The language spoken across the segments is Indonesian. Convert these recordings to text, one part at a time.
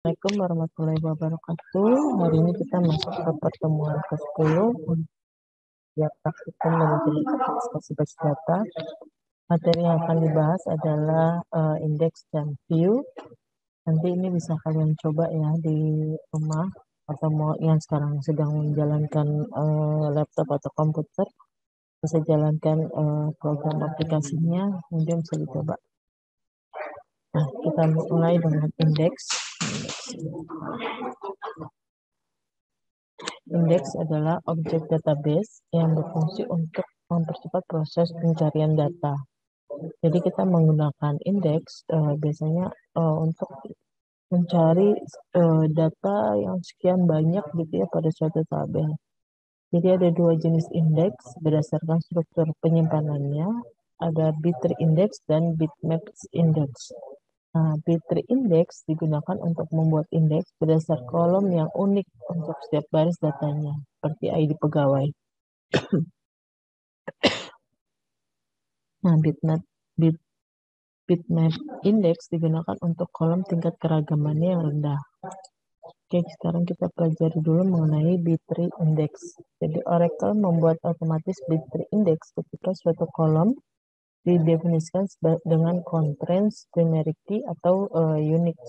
Assalamualaikum warahmatullahi wabarakatuh. Hari ini kita masuk ke pertemuan ke-10 yang praktikum manajemen administrasi basis data. Materi yang akan dibahas adalah indeks dan view. Nanti ini bisa kalian coba ya di rumah atau mau yang sekarang sedang menjalankan laptop atau komputer bisa jalankan program aplikasinya, kemudian bisa dicoba. Nah, kita mulai dengan indeks. Indeks adalah objek database yang berfungsi untuk mempercepat proses pencarian data. Jadi kita menggunakan indeks biasanya untuk mencari data yang sekian banyak gitu ya pada suatu tabel. Jadi ada dua jenis indeks berdasarkan struktur penyimpanannya, ada B-tree index dan bitmap index. Nah, B-tree index digunakan untuk membuat indeks berdasar kolom yang unik untuk setiap baris datanya, seperti ID pegawai. Nah, bitmap index digunakan untuk kolom tingkat keragamannya yang rendah. Oke, sekarang kita pelajari dulu mengenai B-tree index. Jadi, Oracle membuat otomatis B-tree index ketika suatu kolom didefinisikan dengan constraints, primary key, atau unique.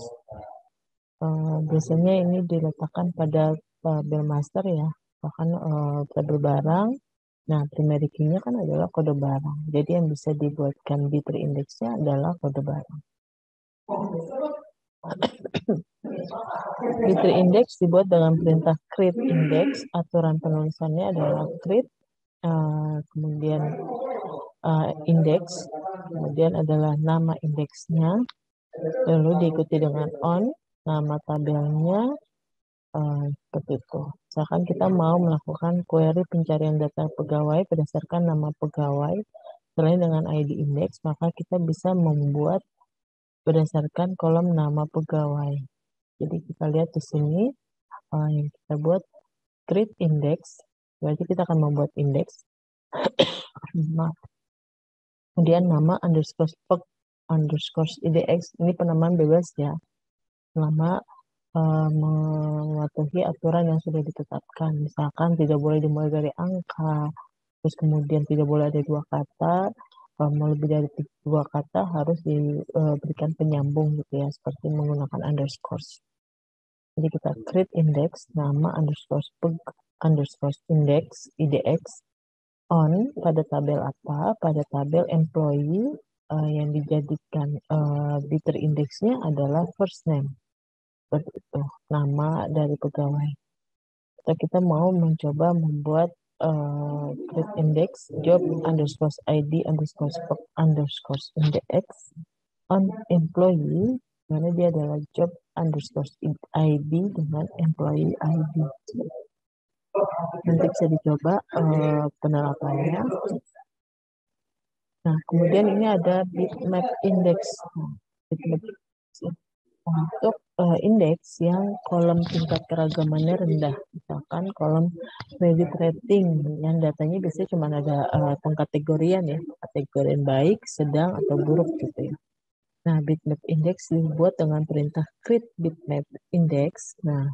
Biasanya ini diletakkan pada tabel master ya, bahkan tabel barang. Nah, primary key-nya kan adalah kode barang. Jadi yang bisa dibuatkan B-tree index-nya adalah kode barang. B-tree index dibuat dengan perintah create index. Aturan penulisannya adalah create, kemudian index, kemudian adalah nama indeksnya, lalu diikuti dengan on, nama tabelnya, seperti itu. Misalkan kita mau melakukan query pencarian data pegawai berdasarkan nama pegawai, selain dengan ID index, maka kita bisa membuat berdasarkan kolom nama pegawai. Jadi kita lihat di sini yang kita buat create index, berarti kita akan membuat indeks. Kemudian nama underscore idx, ini penamaan bebas ya, selama mematuhi aturan yang sudah ditetapkan. Misalkan tidak boleh dimulai dari angka, terus kemudian tidak boleh ada dua kata, mau lebih dari dua kata harus diberikan penyambung gitu ya, seperti menggunakan underscore. Jadi kita create index, nama underscore index, idx, on pada tabel apa, pada tabel employee yang dijadikan B-tree index-nya adalah first name. Seperti itu, nama dari pegawai. Kita mau mencoba membuat create index job underscore ID underscore index on employee, karena dia adalah job underscore ID dengan employee ID. Nanti bisa dicoba penerapannya. Nah, kemudian ini ada bitmap index. Bitmap untuk indeks yang kolom tingkat keragamannya rendah, misalkan kolom credit rating yang datanya biasanya cuma ada pengkategorian ya, kategorian baik, sedang, atau buruk gitu ya. Nah, bitmap index dibuat dengan perintah create bitmap index. Nah,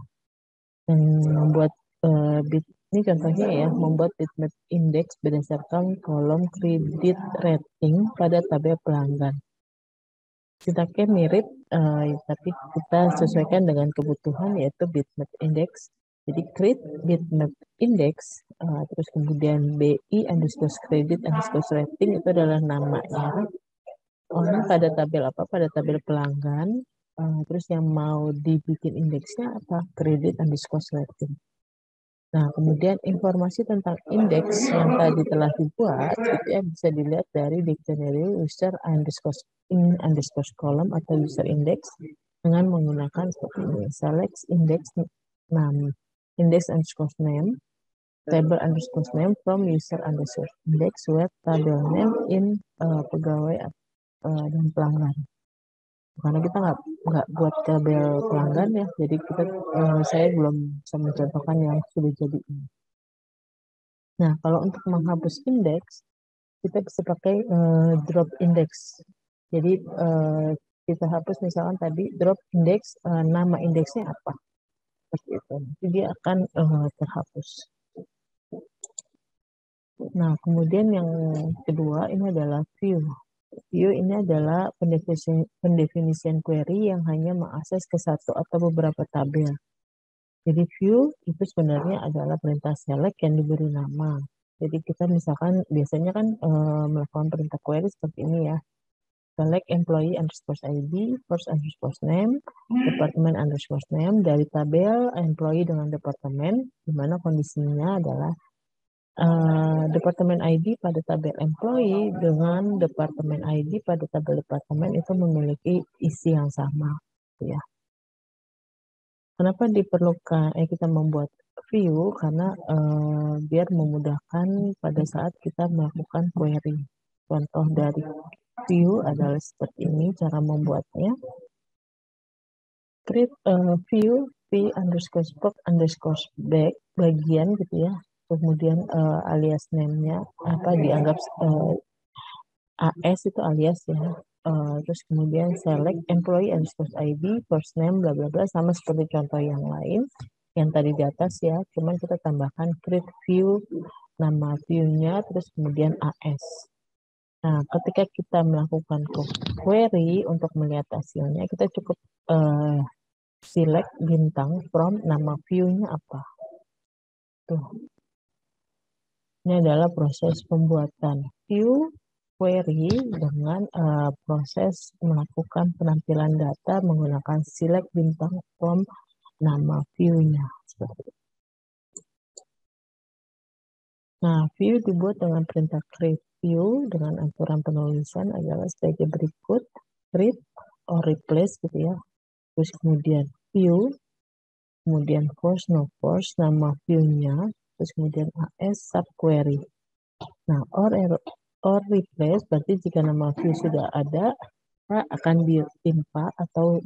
yang membuat ini contohnya ya, membuat bitmap index berdasarkan kolom credit rating pada tabel pelanggan. Sintaknya mirip, tapi kita sesuaikan dengan kebutuhan, yaitu bitmap index. Jadi create bitmap index, terus kemudian BI underscore credit underscore rating itu adalah namanya. On pada tabel apa? Pada tabel pelanggan. Terus yang mau dibikin indeksnya apa? Credit underscore rating. Nah, kemudian informasi tentang indeks yang tadi telah dibuat itu ya bisa dilihat dari dictionary user underscore column atau user index dengan menggunakan seperti ini. Select index name, index underscore name, table underscore name from user underscore index where table name in pegawai dan pelanggan. Karena kita nggak buat tabel pelanggan ya, jadi saya belum bisa mencontohkan yang sudah jadi ini. Nah, kalau untuk menghapus indeks, kita bisa pakai drop index. Jadi kita hapus misalkan tadi drop index, nama indeksnya apa, seperti itu. Jadi dia akan terhapus. Nah, kemudian yang kedua ini adalah view. View ini adalah pendefinisian query yang hanya mengakses ke satu atau beberapa tabel. Jadi view itu sebenarnya adalah perintah select yang diberi nama. Jadi kita misalkan biasanya kan melakukan perintah query seperti ini ya. Select employee underscore ID, first underscore name, department underscore name dari tabel employee dengan departemen, di mana kondisinya adalah departemen ID pada tabel employee dengan departemen ID pada tabel departemen itu memiliki isi yang sama, ya. Kenapa diperlukan kita membuat view? Karena biar memudahkan pada saat kita melakukan query. Contoh dari view adalah seperti ini cara membuatnya. Create view v underscore spot underscore bagian gitu ya. Kemudian alias name-nya apa dianggap AS itu alias ya. Terus kemudian select employee underscore ID, first name, bla bla bla, sama seperti contoh yang lain yang tadi di atas ya. Cuman kita tambahkan create view, nama view-nya, terus kemudian AS. Nah, ketika kita melakukan query untuk melihat hasilnya, kita cukup select bintang from nama view-nya apa. Tuh. Ini adalah proses pembuatan view query dengan proses melakukan penampilan data menggunakan select bintang from nama view-nya. Nah, view dibuat dengan perintah create view dengan aturan penulisan adalah sebagai berikut: create or replace gitu ya. Terus kemudian view, kemudian force no force nama view-nya, terus kemudian AS subquery. Nah, or replace berarti jika nama view sudah ada, akan ditimpa atau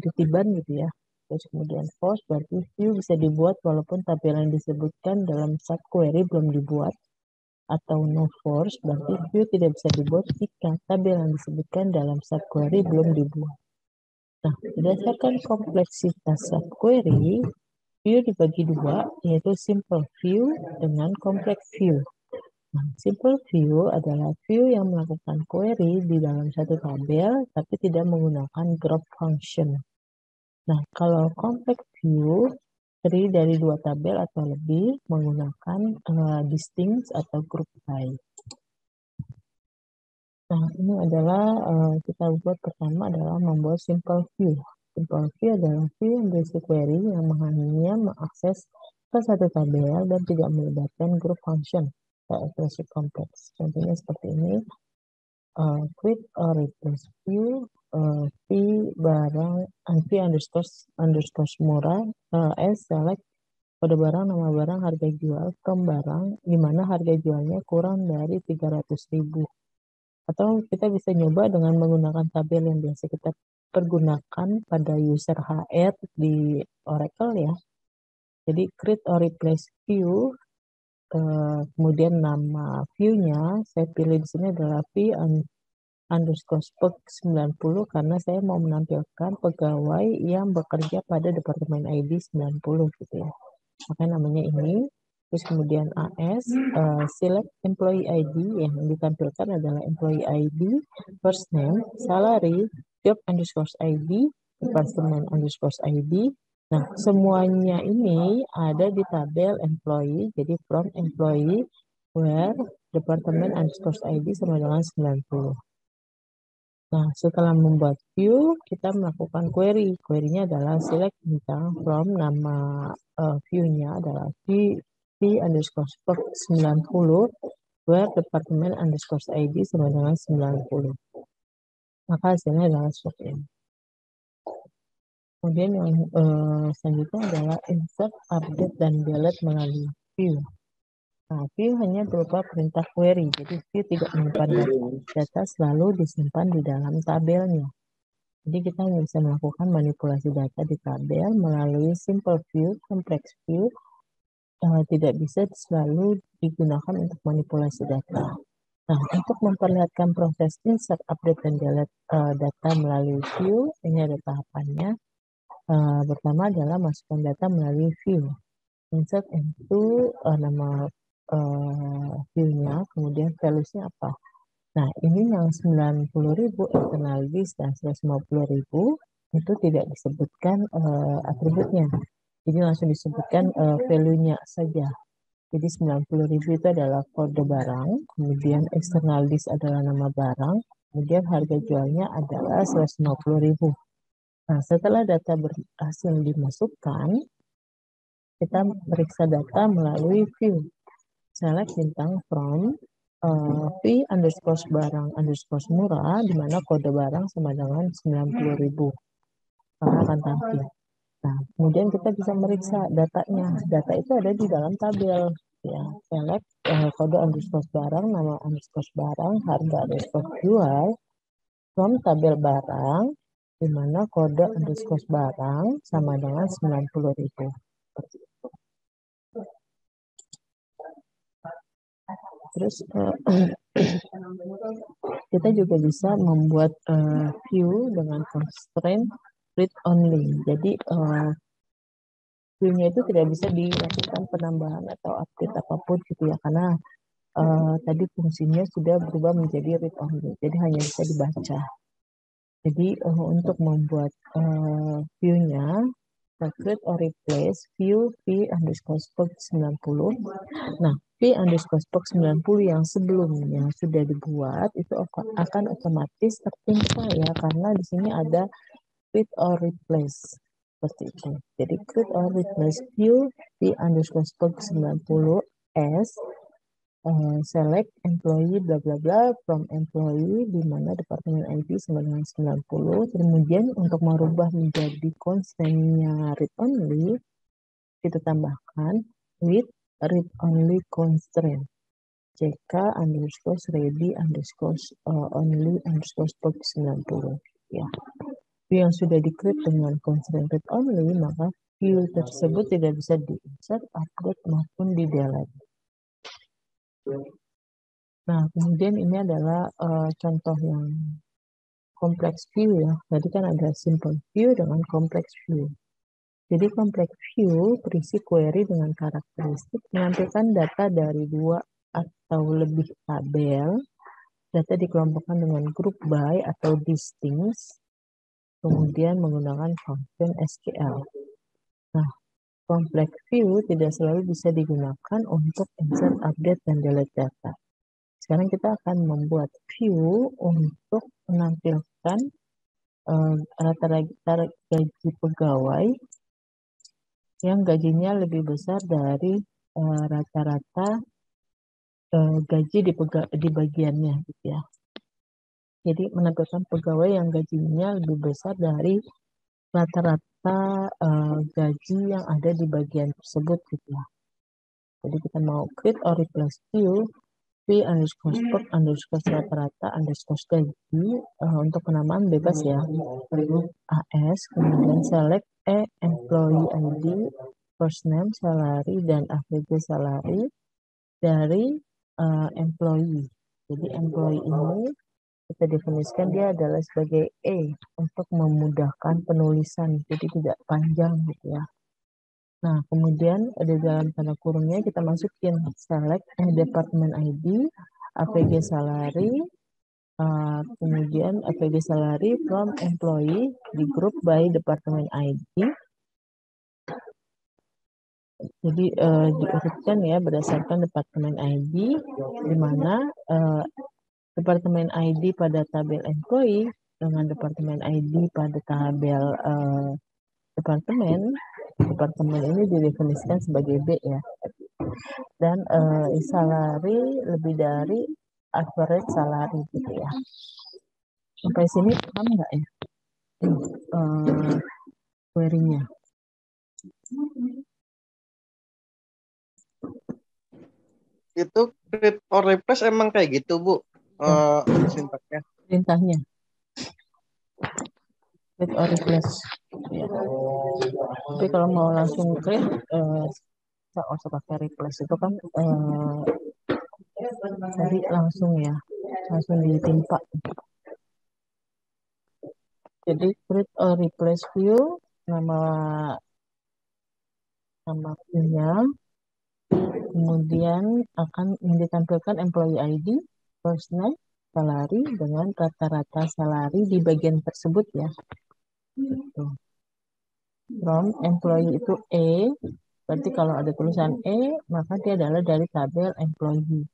ditiban gitu ya. Terus kemudian force berarti view bisa dibuat walaupun tabel yang disebutkan dalam subquery belum dibuat. Atau no force berarti view tidak bisa dibuat jika tabel yang disebutkan dalam subquery belum dibuat. Nah, berdasarkan kompleksitas subquery, view dibagi dua, yaitu simple view dengan complex view. Nah, simple view adalah view yang melakukan query di dalam satu tabel, tapi tidak menggunakan group function. Nah, kalau complex view terdiri dari dua tabel atau lebih menggunakan distinct atau group by. Nah, ini adalah kita buat pertama adalah membuat simple view. Simple view adalah view yang berisi query yang hanya mengakses ke satu tabel dan tidak melibatkan group function atau operasi kompleks. Contohnya seperti ini, create or replace view v barang v underscore murah s select pada barang nama barang harga jual from barang di mana harga jualnya kurang dari 300.000. Atau kita bisa nyoba dengan menggunakan tabel yang biasa kita pergunakan pada user HR di Oracle ya. Jadi create or replace view, kemudian nama view-nya saya pilih di sini adalah v underscore spec 90 karena saya mau menampilkan pegawai yang bekerja pada departemen ID 90 gitu ya. Makanya namanya ini. Terus kemudian AS, select employee ID yang ditampilkan adalah employee ID, first name, salary, job underscore ID, department underscore ID. Nah, semuanya ini ada di tabel employee, jadi from employee where department underscore ID sama dengan 90. Nah, setelah membuat view, kita melakukan query. Query-nya adalah select bintang from nama view-nya adalah v underscore spec 90 where department underscore ID sama dengan 90. Maka hasilnya adalah seperti ini. Kemudian yang selanjutnya adalah insert, update, dan delete melalui view. Nah, view hanya berupa perintah query, jadi view tidak menyimpan data selalu disimpan di dalam tabelnya. Jadi kita bisa melakukan manipulasi data di tabel melalui simple view, complex view, tidak bisa selalu digunakan untuk manipulasi data. Nah, untuk memperlihatkan proses insert, update, dan delete data melalui view, ini ada tahapannya. Pertama adalah masukkan data melalui view. Insert into nama view-nya, kemudian values-nya apa. Nah, ini yang 90.000 external list dan 150.000 itu tidak disebutkan atributnya. Jadi langsung disebutkan value-nya saja. Jadi 90.000 itu adalah kode barang, kemudian external list adalah nama barang, kemudian harga jualnya adalah 150.000. Nah, setelah data berhasil dimasukkan, kita periksa data melalui view. Select bintang from V underscore barang underscore murah, di mana kode barang sama dengan 90.000. Maka akan tampil. Nah, kemudian kita bisa meriksa datanya. Data itu ada di dalam tabel. Ya, select kode underscore barang, nama underscore barang, harga underscore jual, from tabel barang, di mana kode underscore barang sama dengan 90.000. Terus kita juga bisa membuat view dengan constraint read only. Jadi view-nya itu tidak bisa dilakukan penambahan atau update apapun gitu ya, karena tadi fungsinya sudah berubah menjadi read only. Jadi hanya bisa dibaca. Jadi untuk membuat view-nya, create or replace view v underscore spoke 90. Nah, v underscore spoke 90 yang sebelumnya sudah dibuat itu akan otomatis tertimpa ya, karena di sini ada create or replace seperti itu. Jadi create or replace view v underscore spoke 90 as select employee bla bla bla from employee, di mana departemen ID sama dengan 90. Kemudian untuk merubah menjadi constraint-nya read only, kita tambahkan with read only constraint ck underscore ready underscore only underscore spoke 90 ya. View yang sudah di-create dengan constraint read only, maka view tersebut tidak bisa di-insert, update maupun di-delete. Nah, kemudian ini adalah contoh yang complex view ya. Tadi kan ada simple view dengan complex view. Jadi complex view berisi query dengan karakteristik menampilkan data dari 2 atau lebih tabel. Data dikelompokkan dengan group by atau distinct, kemudian menggunakan function SQL. Nah, complex view tidak selalu bisa digunakan untuk insert, update, dan delete data. Sekarang kita akan membuat view untuk menampilkan rata-rata gaji pegawai yang gajinya lebih besar dari rata-rata gaji di bagiannya gitu ya. Jadi menampilkan pegawai yang gajinya lebih besar dari rata-rata gaji yang ada di bagian tersebut gitu ya. Jadi kita mau create or replace view v underscore spoke underscore rata-rata underscore gaji untuk penamaan bebas ya, AS, kemudian select employee ID, first name, salary, dan AVG salary dari employee. Jadi employee ini kita definisikan dia adalah sebagai untuk memudahkan penulisan, jadi tidak panjang gitu ya. Nah, kemudian di dalam tanda kurungnya kita masukin select department ID, APG salary, kemudian APG salary from employee di group by department ID. Jadi diurutkan ya berdasarkan departemen ID, di mana departemen ID pada tabel employee dengan departemen ID pada tabel departemen ini didefinisikan sebagai B ya. Dan salary lebih dari average salary gitu ya. Sampai sini paham nggak ya query-nya? Itu create or replace emang kayak gitu Bu sintaknya? Perintahnya create or replace ya. Tapi kalau mau langsung create nggak usah pakai replace, itu kan Jadi langsung ya, langsung ditimpa. Jadi create or replace view, nama view-nya, kemudian akan ditampilkan employee ID, first name, salary dengan rata-rata salary di bagian tersebut ya. Gitu. From employee itu E, berarti kalau ada tulisan E, maka dia adalah dari tabel employee.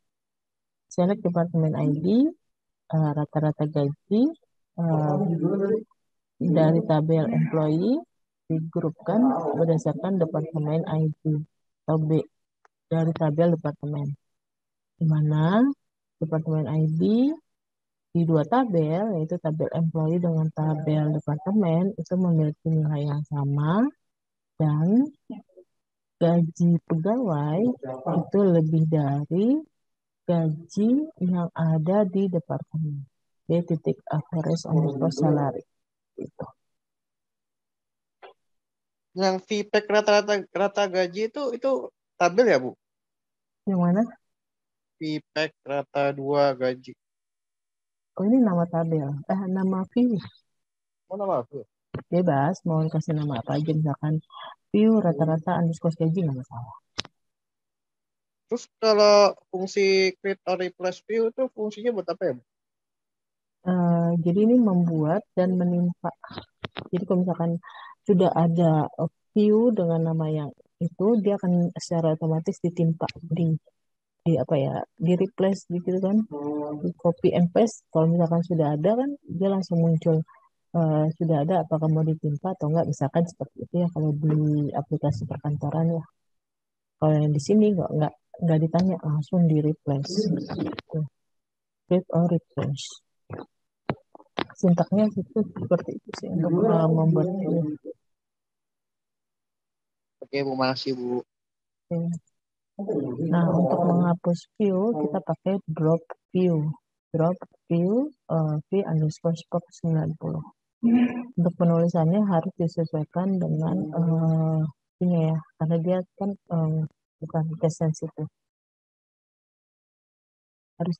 Select department ID, rata-rata gaji, dari tabel employee digrupkan berdasarkan departemen ID atau B dari tabel departemen, di mana departemen ID di dua tabel, yaitu tabel employee dengan tabel departemen, itu memiliki nilai yang sama, dan gaji pegawai itu lebih dari gaji yang ada di departemen. D titik average underscore salary. Gitu. Yang VPEC rata gaji itu tabel ya, Bu? Yang mana? VPEC rata 2 gaji. Oh, ini nama tabel. Nama view. Oh, nama aku. Bebas, mau kasih nama apa aja. Misalkan view rata-rata underscore gaji, nggak masalah. Terus kalau fungsi create or replace view itu fungsinya buat apa ya, Bu? Jadi ini membuat dan menimpa. Jadi kalau misalkan sudah ada view dengan nama yang itu, dia akan secara otomatis ditimpa di apa ya, di replace gitu kan, di copy and paste. Kalau misalkan sudah ada kan, dia langsung muncul sudah ada, apakah mau ditimpa atau enggak, misalkan seperti itu ya kalau di aplikasi perkantoran ya. Kalau yang di sini nggak ditanya, langsung di replace. Gitu. Create or replace. Sintaknya itu seperti itu sih untuk membuat view. Oke, Bu, makasih, Bu. Nah, untuk menghapus view, kita pakai drop view. Drop view, v underscore spot 90. Untuk penulisannya harus disesuaikan dengan ini ya, karena dia kan bukan case sensitif. Harus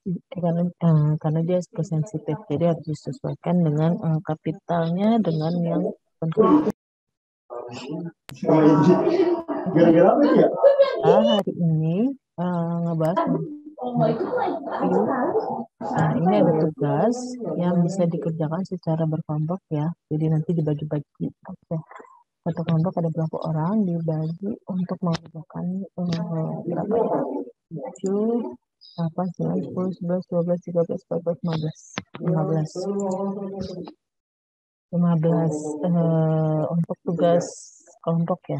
karena dia case sensitif, jadi harus disesuaikan dengan kapitalnya dengan yang penting. Gara-gara apa ya? Hari ini ngebahas Nah, ini ada tugas yang bisa dikerjakan secara berkelompok ya. Jadi nanti dibagi-bagi. Oke. Satu kelompok ada berapa orang, dibagi untuk mengerjakan berapa ya? 7, 8, 9, 10, 11, 12, 13, 14, 15. 15. 15 untuk tugas kelompok ya.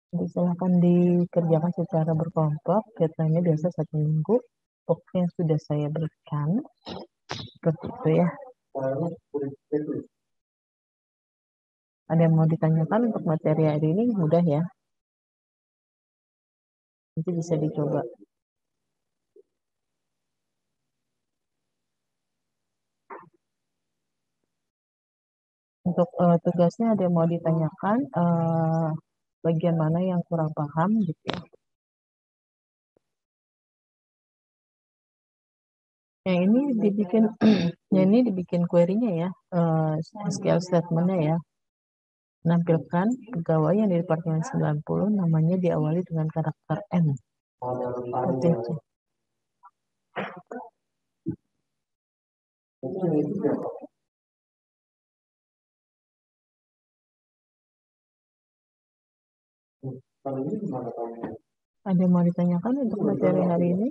Jadi silahkan dikerjakan secara berkelompok. Deadline-nya biasa 1 minggu. Waktu yang sudah saya berikan. Seperti itu ya. Ada yang mau ditanyakan untuk materi hari ini? Mudah ya. Nanti bisa dicoba. Untuk tugasnya ada yang mau ditanyakan bagian mana yang kurang paham gitu ya. Yang ini dibikin yang ini dibikin query-nya ya, SQL statement-nya ya. Menampilkan pegawai yang di Departemen 90 namanya diawali dengan karakter M. Seperti itu. Ada yang mau ditanyakan untuk materi hari ini?